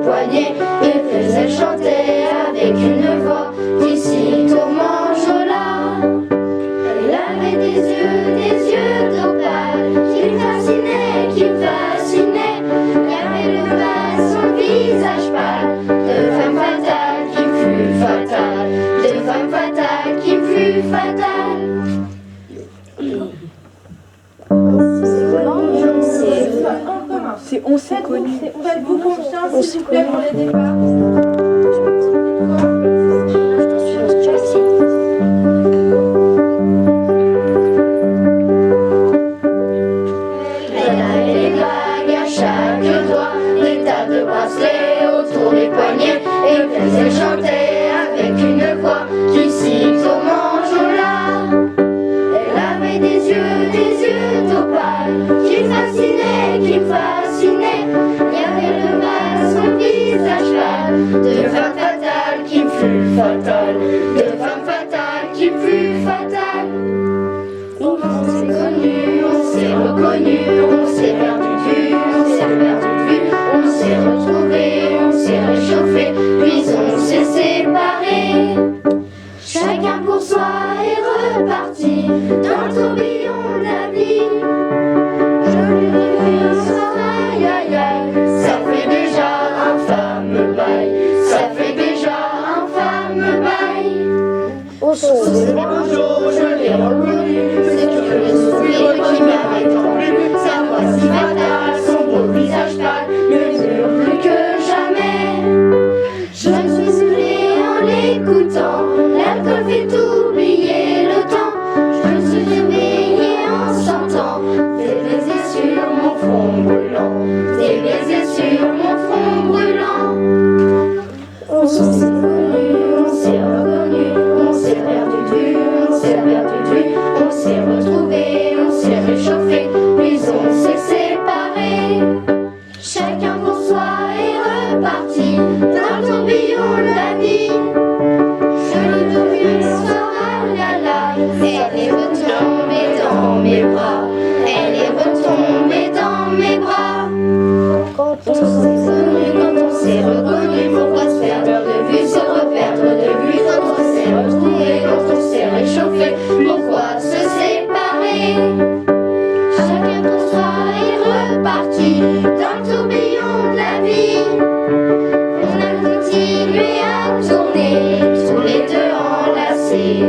poignets et faisait chanter avec une voix qui s'y tourmenjola. Elle avait des yeux d'opale qui me fascinaient. Il y avait le bas, son visage pâle, de femme fatale qui fut fatale, de femme fatale qui fut fatale. On s'est connu. Faites-vous confiance, s'il vous plaît, pour les départs. Elle avait des bagues à chaque doigt, des tas de bracelets autour des poignets, et faisait chanter avec une voix qui s'y tourmenjola. Elle avait des yeux d'opale qui me fascinaient. Il y avait le mal, son visage pâle, de femme fatale qui fut fatale, de femme fatale qui fut fatale. On s'est connu, on s'est reconnu, on s'est perdu de vue, on s'est retrouvé, on s'est réchauffé, puis on s'est séparés. Chacun pour soi est reparti dans le tourbillon de la vie. Je lui dis aïe aïe aïe, ça fait déjà un fameux bail, ça fait déjà un fameux bail. Au son de bonjour, je l'ai reconnu, c'est que le sourire qui m'avait tant plu, sa voix si fatale, son beau visage pâle, me dure plus que jamais. Je me suis saoulée en l'écoutant, l'alcool fait oublier le temps. Je me suis réveillée en chantant des baisers sur mon front brûlant, des baisers sur mon front brûlant. On s'est connu, on s'est reconnu, on s'est perdu de vue, on s'est retrouvé, on s'est réchauffé, puis on s'est séparés. Chacun pour soi est reparti dans le tourbillon de la vie. Je l'ai devenue le soir, ah là là, elle est retombée dans mes bras, elle est retombée dans mes bras. Quand on s'est reconnu, pourquoi se perdre de vue, se reperdre de vue, quand on s'est retrouvé, quand on s'est réchauffé, pourquoi se séparer? Chacun pour soi est reparti dans le tourbillon de la vie. On a continué à tourner, tous les deux enlacés.